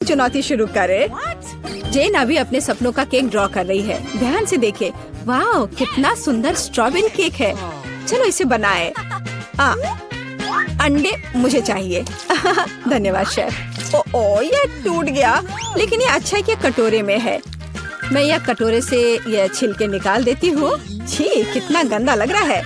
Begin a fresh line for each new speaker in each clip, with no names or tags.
चुनौती शुरू करे। जेन अभी अपने सपनों का केक ड्रॉ कर रही है। ध्यान से देखे। वाह, कितना सुंदर स्ट्रॉबेरी केक है। चलो इसे बनाए। अंडे मुझे चाहिए। धन्यवाद शेफ। ओ, ये टूट गया, लेकिन ये अच्छा है कि कटोरे में है। मैं यह कटोरे से यह छिलके निकाल देती हूँ। छी, कितना गंदा लग रहा है।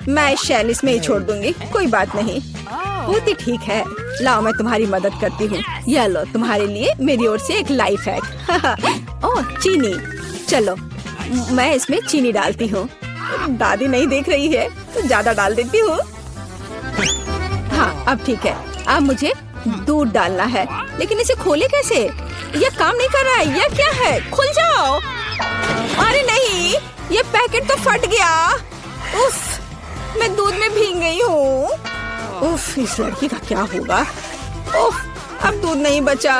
मैं शेल इसमें ही छोड़ दूंगी, कोई बात नहीं। बहुत ही ठीक है। लाओ, मैं तुम्हारी मदद करती हूँ। यह लो, तुम्हारे लिए मेरी ओर से एक लाइफ हैक। ओह, चीनी। चलो, मैं इसमें चीनी डालती हूँ। दादी नहीं देख रही है तो ज्यादा डाल देती हूँ। हाँ, अब ठीक है। अब मुझे दूध डालना है, लेकिन इसे खोले कैसे? यह काम नहीं कर रहा है। यह क्या है? खुल जाओ। अरे नहीं, ये पैकेट तो फट गया। उफ, मैं दूध में भीग गई हूँ। उफ, इस लड़की का क्या होगा? उफ, अब दूध नहीं बचा।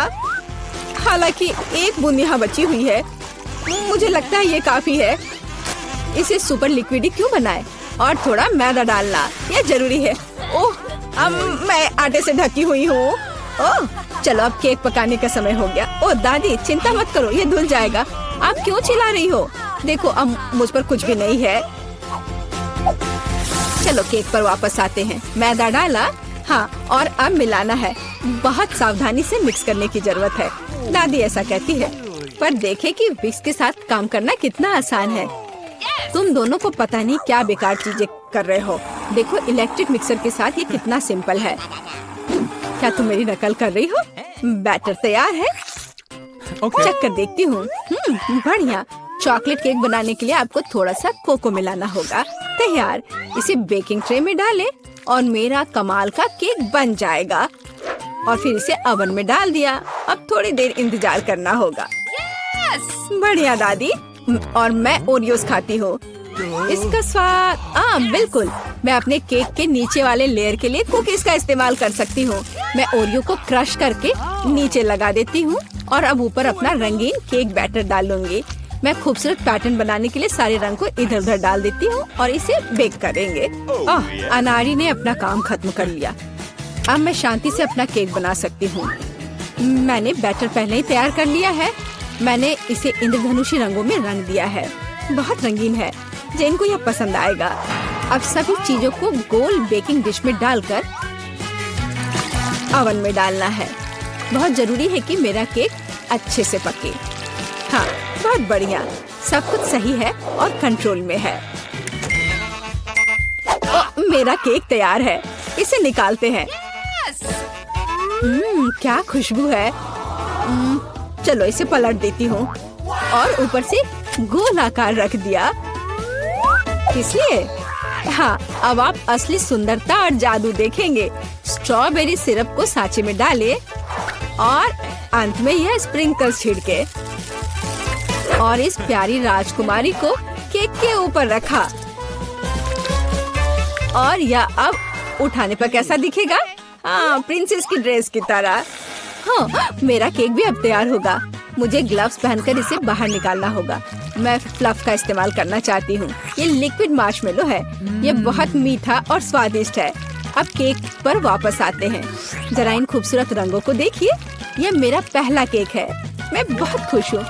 हालांकि एक बूंद यहाँ बची हुई है। मुझे लगता है ये काफी है। इसे सुपर लिक्विड क्यों बनाए? और थोड़ा मैदा डालना, यह जरूरी है। ओह, अब मैं आटे से ढकी हुई हूँ। ओह, चलो अब केक पकाने का समय हो गया। ओह दादी, चिंता मत करो, ये धुल जाएगा। आप क्यों चिल्ला रही हो? देखो, अब मुझ पर कुछ भी नहीं है। चलो केक पर वापस आते हैं। मैदा डाला, हाँ, और अब मिलाना है। बहुत सावधानी से मिक्स करने की जरूरत है, दादी ऐसा कहती है। पर देखे कि विस्क के साथ काम करना कितना आसान है। तुम दोनों को पता नहीं क्या बेकार चीजें कर रहे हो। देखो, इलेक्ट्रिक मिक्सर के साथ ये कितना सिंपल है। क्या तुम मेरी नकल कर रही हो? बैटर तैयार है। चेक कर देखती हूँ। बढ़िया। चॉकलेट केक बनाने के लिए आपको थोड़ा सा कोको मिलाना होगा। तैयार। इसे बेकिंग ट्रे में डालें और मेरा कमाल का केक बन जाएगा। और फिर इसे ओवन में डाल दिया। अब थोड़ी देर इंतजार करना होगा। बढ़िया दादी। और मैं ओरियोस खाती हूँ। इसका स्वाद बिल्कुल। मैं अपने केक के नीचे वाले लेयर के लिए कुकीज का इस्तेमाल कर सकती हूँ। मैं ओरियो को क्रश करके नीचे लगा देती हूँ और अब ऊपर अपना रंगीन केक बैटर डालूंगी। मैं खूबसूरत पैटर्न बनाने के लिए सारे रंग को इधर उधर डाल देती हूँ और इसे बेक करेंगे। अनारी ने अपना काम खत्म कर लिया। अब मैं शांति से अपना केक बना सकती हूँ। मैंने बैटर पहले ही तैयार कर लिया है। मैंने इसे इंद्रधनुषी रंगों में रंग दिया है। बहुत रंगीन है। जेन को यह पसंद आएगा। अब सभी चीजों को गोल बेकिंग डिश में डालकर ओवन में डालना है। बहुत जरूरी है कि मेरा केक अच्छे से पके। हाँ, बहुत बढ़िया। सब कुछ सही है और कंट्रोल में है। मेरा केक तैयार है। इसे निकालते हैं। क्या खुशबू है। चलो इसे पलट देती हूँ और ऊपर से गोल आकार रख दिया। इसलिए हाँ, अब आप असली सुंदरता और जादू देखेंगे। स्ट्रॉबेरी सिरप को सांचे में डालें और अंत में यह स्प्रिंकल्स छिड़के और इस प्यारी राजकुमारी को केक के ऊपर रखा। और यह अब उठाने पर कैसा दिखेगा? हाँ, प्रिंसेस की ड्रेस की तरह। हाँ, मेरा केक भी अब तैयार होगा। मुझे ग्लव्स पहनकर इसे बाहर निकालना होगा। मैं फ्लफ का इस्तेमाल करना चाहती हूँ। ये लिक्विड मार्शमेलो है। ये बहुत मीठा और स्वादिष्ट है। अब केक पर वापस आते हैं। जरा इन खूबसूरत रंगों को देखिए। ये मेरा पहला केक है। मैं बहुत खुश हूँ।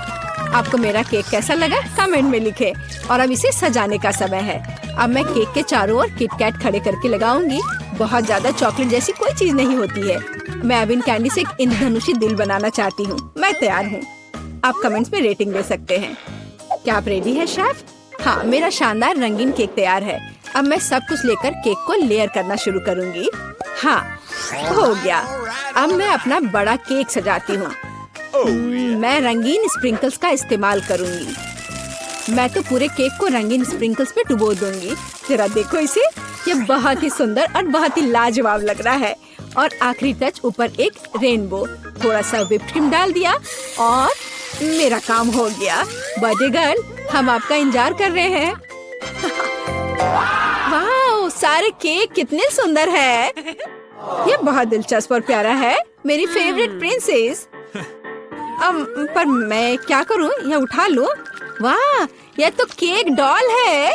आपको मेरा केक कैसा लगा? कमेंट में लिखें। और अब इसे सजाने का समय है। अब मैं केक के चारों ओर किटकैट खड़े करके लगाऊंगी। बहुत ज्यादा चॉकलेट जैसी कोई चीज नहीं होती है। मैं अब इन कैंडी से एक इंद्रधनुषी दिल बनाना चाहती हूँ। मैं तैयार हूँ। आप कमेंट्स में रेटिंग दे सकते हैं। क्या आप रेडी है शेफ? हाँ, मेरा शानदार रंगीन केक तैयार है। अब मैं सब कुछ लेकर केक को लेयर करना शुरू करूँगी। हाँ, हो गया। अब मैं अपना बड़ा केक सजाती हूँ। मैं रंगीन स्प्रिंकल्स का इस्तेमाल करूँगी। मैं तो पूरे केक को रंगीन स्प्रिंकल्स में डुबो दूंगी। जरा देखो इसे। यह बहुत ही सुंदर और बहुत ही लाजवाब लग रहा है। और आखिरी टच ऊपर एक रेनबो। थोड़ा सा व्हिप्ड क्रीम डाल दिया और मेरा काम हो गया। बर्थडे गर्ल, हम आपका इंतजार कर रहे हैं। वाह, सारे केक कितने सुंदर है। ये बहुत दिलचस्प और प्यारा है। मेरी फेवरेट प्रिंसेस। पर मैं क्या करूं? यह उठा लूं? वाह, यह तो केक डॉल है।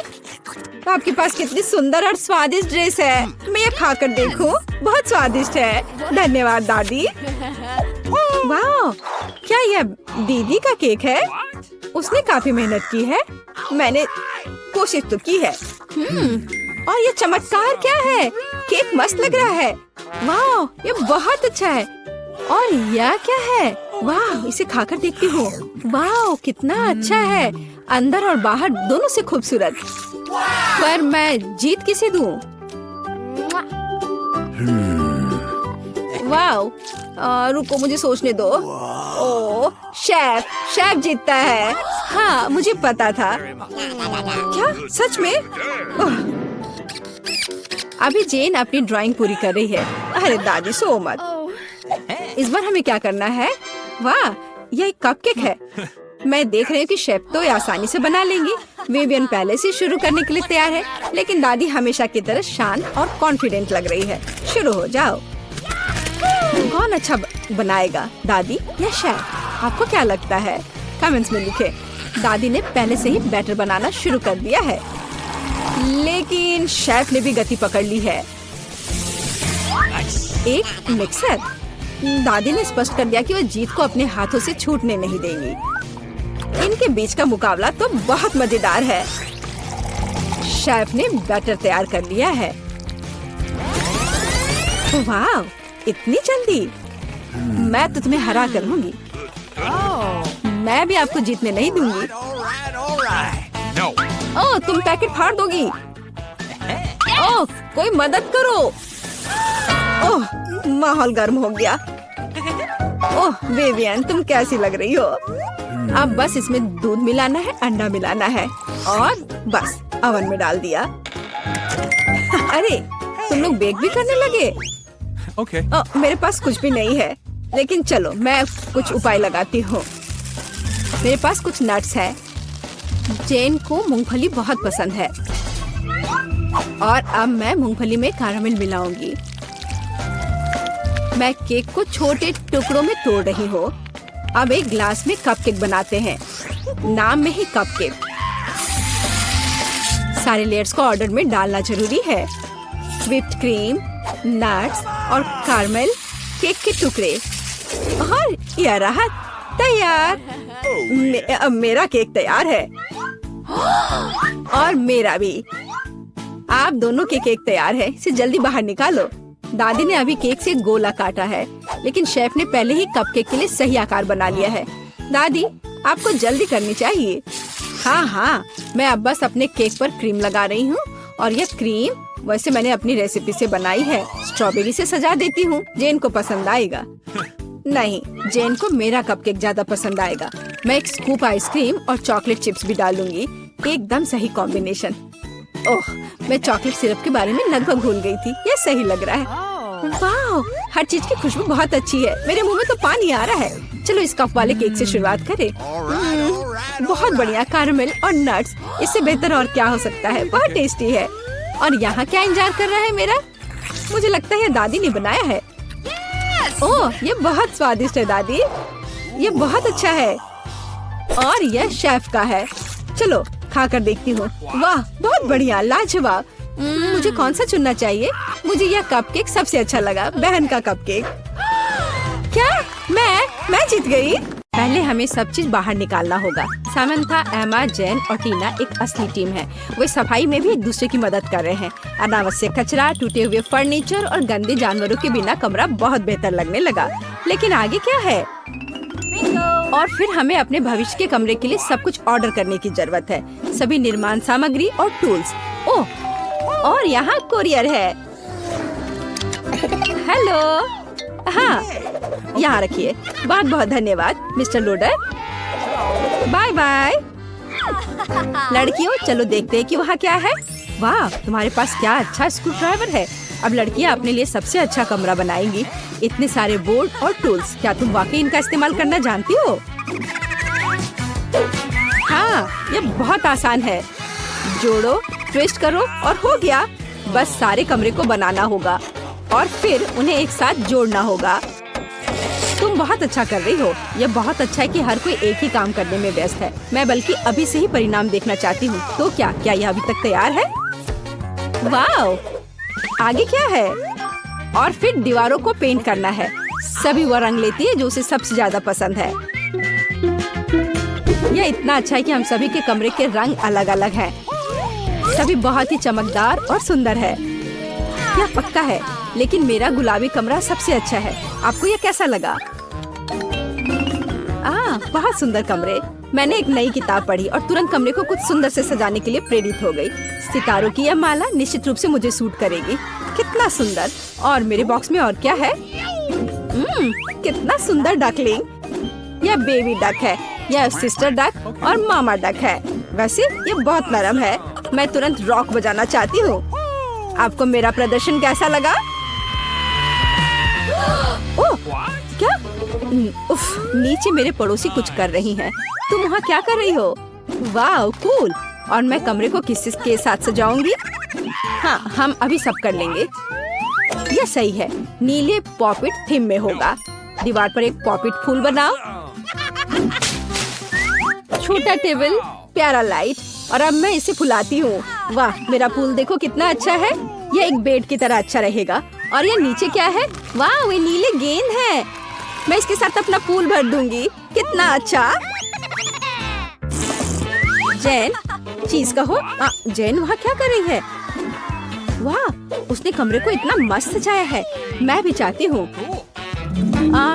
आपके पास कितनी सुंदर और स्वादिष्ट ड्रेस है। मैं यह खाकर देखूं? बहुत स्वादिष्ट है। धन्यवाद दादी। वाह, क्या यह दीदी का केक है? उसने काफी मेहनत की है। मैंने कोशिश तो की है। और ये चमत्कार क्या है? केक मस्त लग रहा है। वाह, ये बहुत अच्छा है। और यह क्या है? वाह, इसे खाकर देखती हूँ। वाह, कितना अच्छा है। अंदर और बाहर दोनों से खूबसूरत। पर मैं जीत किसे दूँ? वाह, रुको मुझे सोचने दो। ओह, शेफ जीतता है। हाँ, मुझे पता था। क्या सच में? अभी जेन अपनी ड्राइंग पूरी कर रही है। अरे दादी, सो मत। इस बार हमें क्या करना है? वाह, यह एक कपकेक है। मैं देख रही हूँ कि शेफ तो ये आसानी से बना लेंगी। विवियन पहले से शुरू करने के लिए तैयार है, लेकिन दादी हमेशा की तरह शांत और कॉन्फिडेंट लग रही है। शुरू हो जाओ। कौन अच्छा बनाएगा, दादी या शेफ? आपको क्या लगता है? कमेंट्स में लिखे। दादी ने पहले से ही बैटर बनाना शुरू कर दिया है, लेकिन शेफ ने भी गति पकड़ ली है। एक मिक्सर। दादी ने स्पष्ट कर दिया कि वो जीत को अपने हाथों से छूटने नहीं देंगी। इनके बीच का मुकाबला तो बहुत मजेदार है। शेफ ने बैटर तैयार कर लिया है। वाह, इतनी जल्दी? मैं तो तुम्हें हरा कर लूंगी। मैं भी आपको जीतने नहीं दूंगी। ओह, तुम पैकेट फाड़ दोगी। ओह, कोई मदद करो। ओह, माहौल गर्म हो गया। ओह विवियन, तुम कैसी लग रही हो? अब बस इसमें दूध मिलाना है, अंडा मिलाना है और बस ओवन में डाल दिया। अरे, तुम लोग बेक भी करने लगे? मेरे पास कुछ भी नहीं है, लेकिन चलो मैं कुछ उपाय लगाती हूँ। मेरे पास कुछ नट्स है। जेन को मूंगफली बहुत पसंद है और अब मैं मूंगफली में कैरामल मिलाऊंगी। मैं केक को छोटे टुकड़ों में तोड़ रही हूँ। अब एक ग्लास में कपकेक बनाते हैं। नाम में ही कपकेक। सारे लेयर्स को ऑर्डर में डालना जरूरी है। व्हिप्ड क्रीम, नट्स और कैरामल, केक के टुकड़े और यह रहा तैयार। अब मेरा केक तैयार है और मेरा भी। आप दोनों के केक तैयार है। इसे जल्दी बाहर निकालो। दादी ने अभी केक से गोला काटा है, लेकिन शेफ ने पहले ही कपकेक के लिए सही आकार बना लिया है। दादी, आपको जल्दी करनी चाहिए। हाँ, मैं अब बस अपने केक पर क्रीम लगा रही हूँ और यह क्रीम वैसे मैंने अपनी रेसिपी से बनाई है। स्ट्रॉबेरी से सजा देती हूँ। जेन को पसंद आएगा। नहीं, जेन को मेरा कपकेक ज्यादा पसंद आएगा। मैं एक स्कूप आइसक्रीम और चॉकलेट चिप्स भी डालूंगी। एकदम सही कॉम्बिनेशन। ओह, मैं चॉकलेट सिरप के बारे में लगभग भूल गई थी। यह सही लग रहा है। वाह, हर चीज की खुशबू बहुत अच्छी है। मेरे मुंह में तो पानी आ रहा है। चलो इस कप वाले केक से शुरुआत करें। बहुत बढ़िया, कैरामल और नट्स। इससे बेहतर और क्या हो सकता है? बहुत टेस्टी है। और यहाँ क्या इंतजार कर रहा है मेरा? मुझे लगता है दादी ने बनाया है। ओह, ये बहुत स्वादिष्ट है दादी। ये बहुत अच्छा है और यह शेफ का है। चलो खाकर देखती हूँ। वाह, बहुत बढ़िया, लाजवाब। मुझे कौन सा चुनना चाहिए? मुझे यह कपकेक सबसे अच्छा लगा, बहन का कपकेक। क्या मैं जीत गई? पहले हमें सब चीज बाहर निकालना होगा। सामंथा, एमा, जेन और टीना एक असली टीम है। वे सफाई में भी एक दूसरे की मदद कर रहे हैं। अनावश्यक कचरा, टूटे हुए फर्नीचर और गंदे जानवरों के बिना कमरा बहुत बेहतर लगने लगा। लेकिन आगे क्या है? और फिर हमें अपने भविष्य के कमरे के लिए सब कुछ ऑर्डर करने की जरूरत है। सभी निर्माण सामग्री और टूल्स। ओह, और यहाँ कोरियर है। हेलो। हाँ, यहाँ रखिए। बहुत बहुत धन्यवाद मिस्टर लोडर। Bye bye. लड़कियों, चलो देखते हैं कि वहाँ क्या है। वाह, तुम्हारे पास क्या अच्छा स्क्रू ड्राइवर है। अब लड़कियाँ अपने लिए सबसे अच्छा कमरा बनाएंगी। इतने सारे बोर्ड और टूल्स, क्या तुम वाकई इनका इस्तेमाल करना जानती हो? हाँ, ये बहुत आसान है। जोड़ो, ट्विस्ट करो और हो गया। बस सारे कमरे को बनाना होगा और फिर उन्हें एक साथ जोड़ना होगा। तुम बहुत अच्छा कर रही हो। यह बहुत अच्छा है कि हर कोई एक ही काम करने में व्यस्त है। मैं बल्कि अभी से ही परिणाम देखना चाहती हूँ। तो क्या यह अभी तक तैयार है? वाह, आगे क्या है? और फिर दीवारों को पेंट करना है। सभी वो रंग लेती है जो उसे सबसे ज्यादा पसंद है। यह इतना अच्छा है कि हम सभी के कमरे के रंग अलग अलग हैं। सभी बहुत ही चमकदार और सुंदर है। यह पक्का है, लेकिन मेरा गुलाबी कमरा सबसे अच्छा है। आपको यह कैसा लगा? बहुत सुंदर कमरे। मैंने एक नई किताब पढ़ी और तुरंत कमरे को कुछ सुंदर से सजाने के लिए प्रेरित हो गई। सितारों की यह माला निश्चित रूप से मुझे सूट करेगी। कितना सुंदर। और मेरे बॉक्स में और क्या है? कितना सुंदर डकलिंग। यह बेबी डक है, यह सिस्टर डक और मामा डक है। वैसे ये बहुत नरम है। मैं तुरंत रॉक बजाना चाहती हूँ। आपको मेरा प्रदर्शन कैसा लगा? ओह, क्या? उफ, नीचे मेरे पड़ोसी कुछ कर रही हैं। तुम वहाँ क्या कर रही हो? वाह, कूल। और मैं कमरे को किसके साथ सजाऊंगी? हाँ, हम अभी सब कर लेंगे। यह सही है। नीले पॉपिट थीम में होगा। दीवार पर एक पॉपिट फूल बनाओ। छोटा टेबल, प्यारा लाइट, और अब मैं इसे फुलाती हूँ। वाह, मेरा फूल देखो कितना अच्छा है। यह एक बेड की तरह अच्छा रहेगा। और यह नीचे क्या है? वाह, वे नीले गेंद है। मैं इसके साथ अपना फूल भर दूंगी। कितना अच्छा। जैन, चीज कहो। जैन वहाँ क्या कर रही है? वाह, उसने कमरे को इतना मस्त सजाया है। मैं भी चाहती हूँ।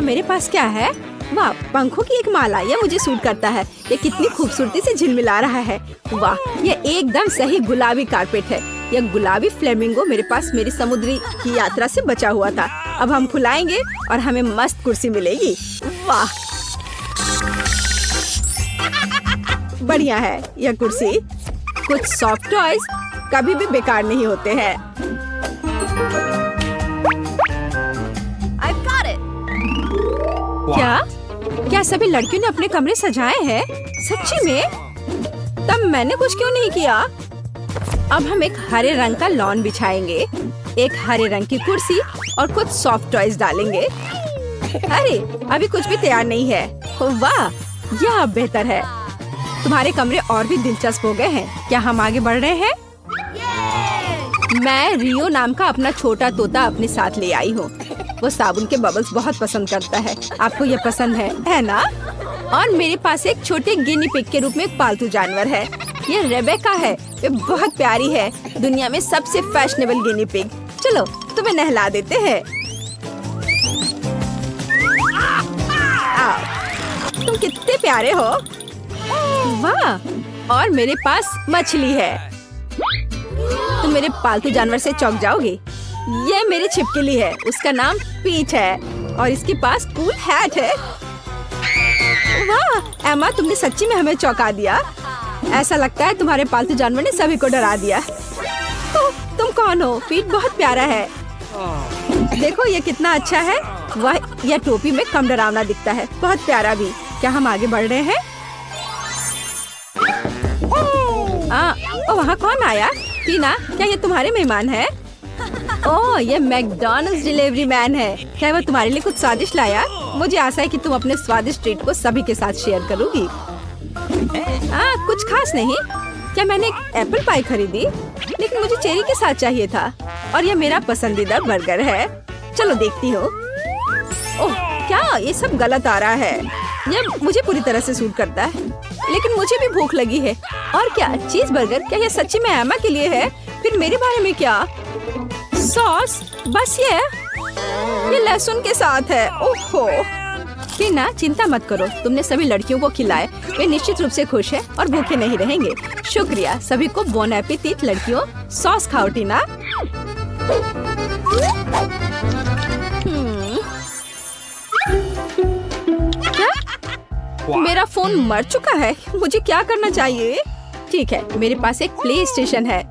मेरे पास क्या है? वाह, पंखों की एक माला। यह मुझे सूट करता है। ये कितनी खूबसूरती से झिलमिला रहा है। वाह, ये एकदम सही गुलाबी कारपेट है। यह गुलाबी फ्लेमिंगो मेरे पास मेरी समुद्री की यात्रा से बचा हुआ था। अब हम फुलाएंगे और हमें मस्त कुर्सी मिलेगी। वाह, बढ़िया है यह कुर्सी। कुछ सॉफ्ट टॉयज कभी भी बेकार नहीं होते हैं। I've got it. क्या सभी लड़कियों ने अपने कमरे सजाए हैं? सच्ची में? तब मैंने कुछ क्यों नहीं किया? अब हम एक हरे रंग का लॉन बिछाएंगे, एक हरे रंग की कुर्सी और कुछ सॉफ्ट टॉयज डालेंगे। अरे, अभी कुछ भी तैयार नहीं है। वाह, यह अब बेहतर है। तुम्हारे कमरे और भी दिलचस्प हो गए हैं। क्या हम आगे बढ़ रहे हैं? मैं रियो नाम का अपना छोटा तोता अपने साथ ले आई हूँ। वो साबुन के बबल्स बहुत पसंद करता है। आपको ये पसंद है ना? और मेरे पास एक छोटे गिनी पिग के रूप में एक पालतू जानवर है। ये रेबेका है। ये बहुत प्यारी है। दुनिया में सबसे फैशनेबल गिनी पिग। चलो तुम्हें नहला देते हैं। तुम कितने प्यारे हो। वाह, और मेरे पास मछली है। तुम मेरे पालतू जानवर से चौंक जाओगे। ये मेरी छिपकली है। उसका नाम पीच है और इसके पास कूल हैट है। वाह एमा, तुमने सच्ची में हमें चौंका दिया। ऐसा लगता है तुम्हारे पालतू जानवर ने सभी को डरा दिया। तुम कौन हो? पीट बहुत प्यारा है। देखो ये कितना अच्छा है। वह यह टोपी में कम डरावना दिखता है, बहुत प्यारा भी। क्या हम आगे बढ़ रहे हैं? वहाँ कौन आया? टीना, क्या ये तुम्हारे मेहमान है? ओह, ये मैकडॉनल्ड्स डिलीवरी मैन है। क्या वह तुम्हारे लिए कुछ स्वादिष्ट लाया? मुझे आशा है कि तुम अपने स्वादिष्ट ट्रीट को सभी के साथ शेयर करोगी। कुछ खास नहीं। क्या मैंने एक एप्पल पाई खरीदी, लेकिन मुझे चेरी के साथ चाहिए था। और यह मेरा पसंदीदा बर्गर है। चलो देखती हूँ। ओह, क्या ये सब गलत आ रहा है? यह मुझे पूरी तरह से सूट करता है, लेकिन मुझे भी भूख लगी है। और क्या चीज बर्गर? क्या यह सच्ची में एमा के लिए है? फिर मेरे बारे में क्या? सॉस? बस ये लहसुन के साथ है। ओहो। टीना, चिंता मत करो, तुमने सभी लड़कियों को खिलाए। वे निश्चित रूप से खुश हैं और भूखे नहीं रहेंगे। शुक्रिया। सभी को बोन एपेटिट लड़कियों। सॉस खाओ टीना। क्या? मेरा फोन मर चुका है। मुझे क्या करना चाहिए? ठीक है, मेरे पास एक प्ले स्टेशन है।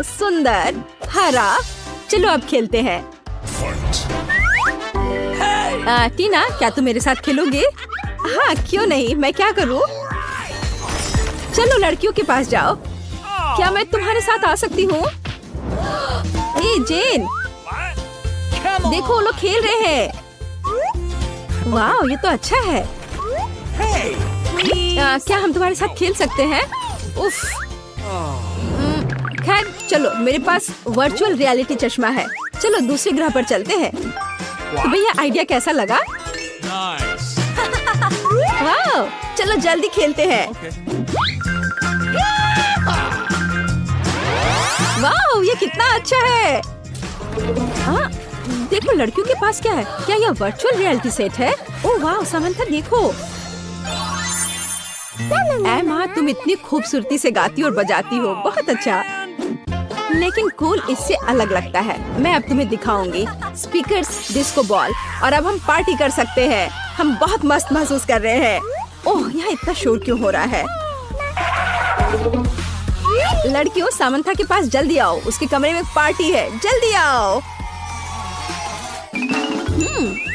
सुंदर हरा। चलो अब खेलते हैं। टीना, क्या तुम मेरे साथ खेलोगे? हाँ, क्यों नहीं। मैं क्या करूँ? चलो लड़कियों के पास जाओ। क्या मैं तुम्हारे साथ आ सकती हूँ? जेन, देखो वो लोग खेल रहे हैं। वाह, ये तो अच्छा है। क्या हम तुम्हारे साथ खेल सकते हैं? उफ। खैर चलो, मेरे पास वर्चुअल रियलिटी चश्मा है। चलो दूसरे ग्रह पर चलते हैं। तो भैया आइडिया कैसा लगा? वाह, चलो जल्दी खेलते हैं। वाह, ये कितना अच्छा है। हाँ, देखो लड़कियों के पास क्या है। क्या यह वर्चुअल रियलिटी सेट है? ओह वाह समंथा देखो। एमा तुम इतनी खूबसूरती से गाती और बजाती हो, बहुत अच्छा। लेकिन कूल इससे अलग लगता है। मैं अब तुम्हें दिखाऊंगी। स्पीकर्स, डिस्को बॉल, और अब हम पार्टी कर सकते हैं। हम बहुत मस्त महसूस कर रहे हैं। ओह यहाँ इतना शोर क्यों हो रहा है? लड़कियों सामंथा के पास जल्दी आओ, उसके कमरे में पार्टी है, जल्दी आओ।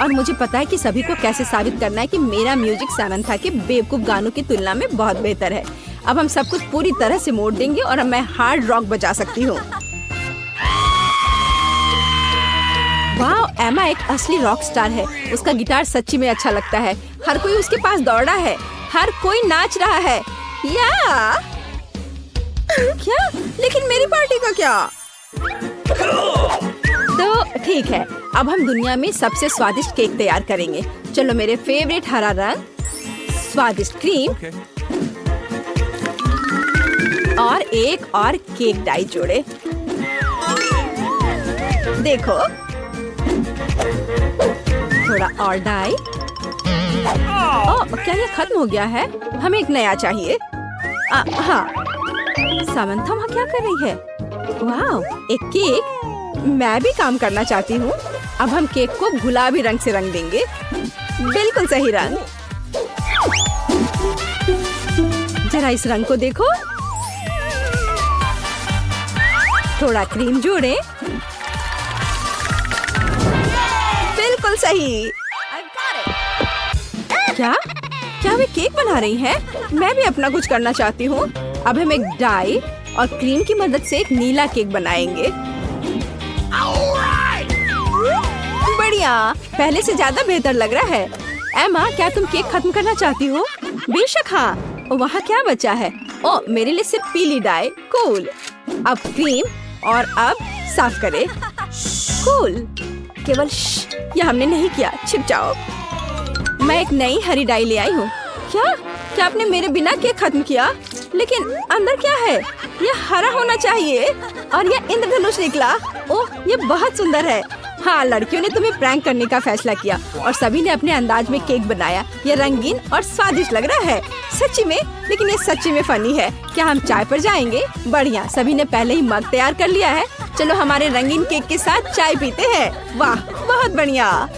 और मुझे पता है कि सभी को कैसे साबित करना है कि मेरा म्यूजिक सामंथा के बेवकूफ गानों की तुलना में बहुत बेहतर है। अब हम सब कुछ पूरी तरह से मोड़ देंगे और अब मैं हार्ड रॉक बजा सकती हूँ। वाह, एमा एक असली रॉक स्टार है। उसका गिटार सच्ची में अच्छा लगता है। हर कोई उसके पास दौड़ा है, हर कोई नाच रहा है। या क्या? लेकिन मेरी पार्टी का क्या? तो ठीक है, अब हम दुनिया में सबसे स्वादिष्ट केक तैयार करेंगे। चलो मेरे फेवरेट हरा रंग, स्वादिष्ट क्रीम और एक और केक डाई जोड़े। देखो थोड़ा और डाई। ओह क्या ये खत्म हो गया है? हमें एक नया चाहिए। हाँ सामंथा वहाँ क्या कर रही है? वाह एक केक। मैं भी काम करना चाहती हूँ। अब हम केक को गुलाबी रंग से रंग देंगे। बिल्कुल सही रंग। जरा इस रंग को देखो। थोड़ा क्रीम जोड़े। बिल्कुल सही। क्या? क्या वे केक बना रही हैं? मैं भी अपना कुछ करना चाहती हूँ। अब हम एक डाई और क्रीम की मदद से एक नीला केक बनाएंगे। बढ़िया, पहले से ज्यादा बेहतर लग रहा है। एमा क्या तुम केक खत्म करना चाहती हो? बेशक हाँ। वहाँ क्या बचा है? ओ मेरे लिए सिर्फ पीली डाई। कूल। अब क्रीम और अब साफ करें। कूल। केवल यह हमने नहीं किया। छिप जाओ। मैं एक नई हरी डाई ले आई हूँ। क्या? क्या आपने मेरे बिना केक खत्म किया? लेकिन अंदर क्या है? यह हरा होना चाहिए और यह इंद्रधनुष निकला। ओह ये बहुत सुंदर है। हाँ लड़कियों ने तुम्हें प्रैंक करने का फैसला किया और सभी ने अपने अंदाज में केक बनाया। यह रंगीन और स्वादिष्ट लग रहा है सच्ची में। लेकिन ये सच्ची में फनी है। क्या हम चाय पर जाएंगे? बढ़िया, सभी ने पहले ही मग तैयार कर लिया है। चलो हमारे रंगीन केक के साथ चाय पीते हैं। वाह बहुत बढ़िया।